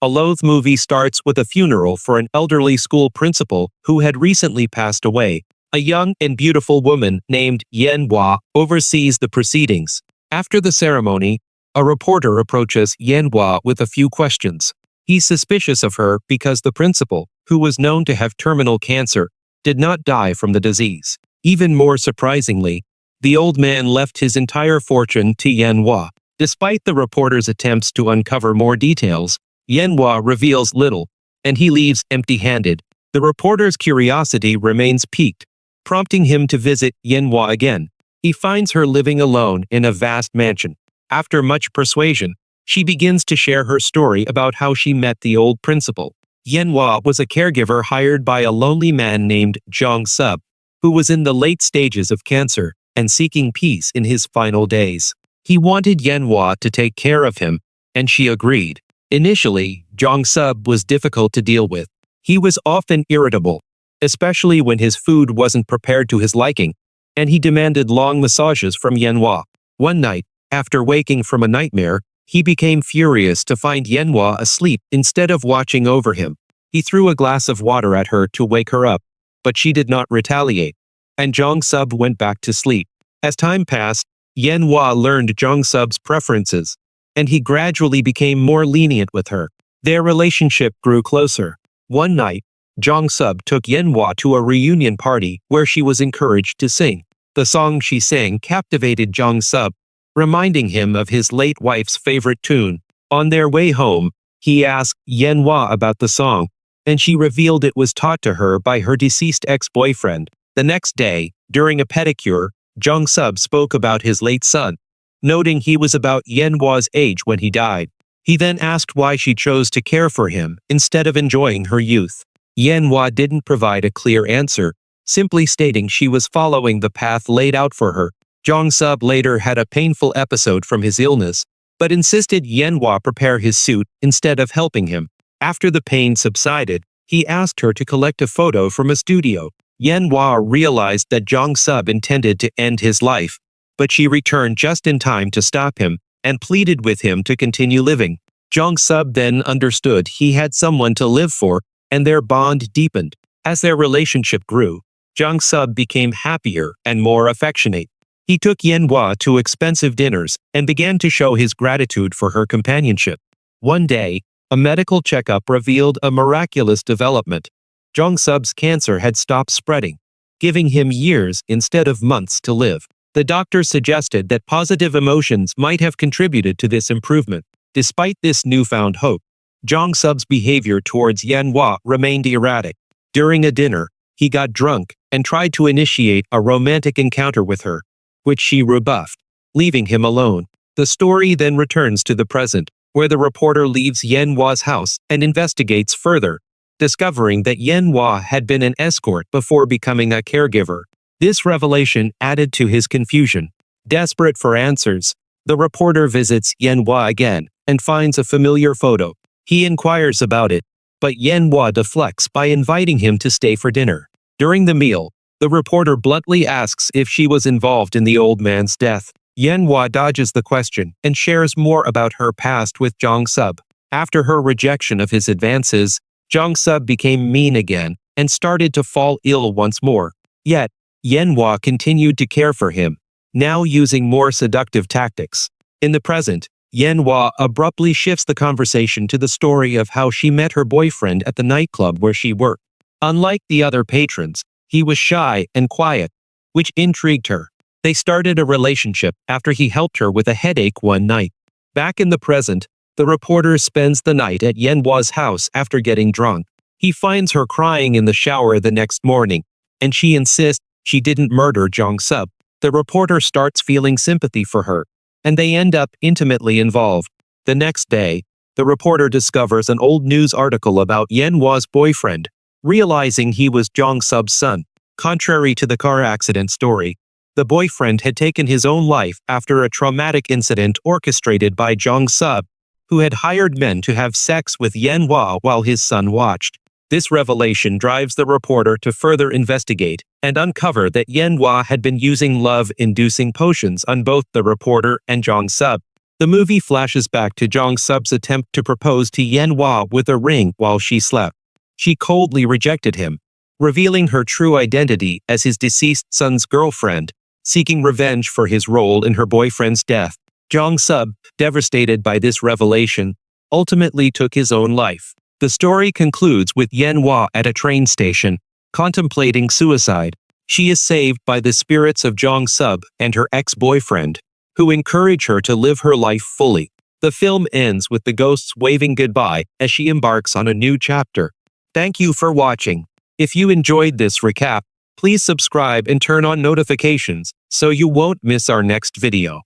A Loathe movie starts with a funeral for an elderly school principal who had recently passed away. A young and beautiful woman named Yen Hua oversees the proceedings. After the ceremony, a reporter approaches Yen Hua with a few questions. He's suspicious of her because the principal, who was known to have terminal cancer, did not die from the disease. Even more surprisingly, the old man left his entire fortune to Yen Hua. Despite the reporter's attempts to uncover more details, Yen Hua reveals little, and he leaves empty-handed. The reporter's curiosity remains piqued, prompting him to visit Yen Hua again. He finds her living alone in a vast mansion. After much persuasion, she begins to share her story about how she met the old principal. Yen Hua was a caregiver hired by a lonely man named Zhang Sub, who was in the late stages of cancer and seeking peace in his final days. He wanted Yen Hua to take care of him, and she agreed. Initially, Zhang Sub was difficult to deal with. He was often irritable, especially when his food wasn't prepared to his liking, and he demanded long massages from Yen Hua. One night, after waking from a nightmare, he became furious to find Yen Hua asleep instead of watching over him. He threw a glass of water at her to wake her up, but she did not retaliate, and Zhang Sub went back to sleep. As time passed, Yen Hua learned Zhang Sub's preferences, and he gradually became more lenient with her. Their relationship grew closer. One night, Zhang Sub took Yen Hua to a reunion party where she was encouraged to sing. The song she sang captivated Zhang Sub, reminding him of his late wife's favorite tune. On their way home, he asked Yen Hua about the song, and she revealed it was taught to her by her deceased ex-boyfriend. The next day, during a pedicure, Zhang Sub spoke about his late son, noting he was about Yen Hua's age when he died. He then asked why she chose to care for him instead of enjoying her youth. Yen Hua didn't provide a clear answer, simply stating she was following the path laid out for her. Zhang Sub later had a painful episode from his illness, but insisted Yen Hua prepare his suit instead of helping him. After the pain subsided, he asked her to collect a photo from a studio. Yen Hua realized that Zhang Sub intended to end his life, but she returned just in time to stop him and pleaded with him to continue living. Zhang Sub then understood he had someone to live for, and their bond deepened. As their relationship grew, Zhang Sub became happier and more affectionate. He took Yen Hua to expensive dinners and began to show his gratitude for her companionship. One day, a medical checkup revealed a miraculous development. Zhang Sub's cancer had stopped spreading, giving him years instead of months to live. The doctor suggested that positive emotions might have contributed to this improvement. Despite this newfound hope, Zhang Sub's behavior towards Yen Hua remained erratic. During a dinner, he got drunk and tried to initiate a romantic encounter with her, which she rebuffed, leaving him alone. The story then returns to the present, where the reporter leaves Yen Hua's house and investigates further, discovering that Yen Hua had been an escort before becoming a caregiver. This revelation added to his confusion. Desperate for answers, the reporter visits Yen Hua again and finds a familiar photo. He inquires about it, but Yen Hua deflects by inviting him to stay for dinner. During the meal, the reporter bluntly asks if she was involved in the old man's death. Yen Hua dodges the question and shares more about her past with Zhang Sub. After her rejection of his advances, Zhang Sub became mean again and started to fall ill once more. Yet, Yen Hua continued to care for him, now using more seductive tactics. In the present, Yen Hua abruptly shifts the conversation to the story of how she met her boyfriend at the nightclub where she worked. Unlike the other patrons, he was shy and quiet, which intrigued her. They started a relationship after he helped her with a headache one night. Back in the present, the reporter spends the night at Yen Hua's house after getting drunk. He finds her crying in the shower the next morning, and she insists she didn't murder Zhang Sub. The reporter starts feeling sympathy for her, and they end up intimately involved. The next day, the reporter discovers an old news article about Yen Hua's boyfriend, realizing he was Zhang Sub's son. Contrary to the car accident story, the boyfriend had taken his own life after a traumatic incident orchestrated by Zhang Sub, who had hired men to have sex with Yen Hua while his son watched. This revelation drives the reporter to further investigate and uncover that Yen Hua had been using love-inducing potions on both the reporter and Zhang Sub. The movie flashes back to Jong Sub's attempt to propose to Yen Hua with a ring while she slept. She coldly rejected him, revealing her true identity as his deceased son's girlfriend, seeking revenge for his role in her boyfriend's death. Jong Sub, devastated by this revelation, ultimately took his own life. The story concludes with Yen Hua at a train station, contemplating suicide. She is saved by the spirits of Jong Sub and her ex-boyfriend, who encourage her to live her life fully. The film ends with the ghosts waving goodbye as she embarks on a new chapter. Thank you for watching. If you enjoyed this recap, please subscribe and turn on notifications so you won't miss our next video.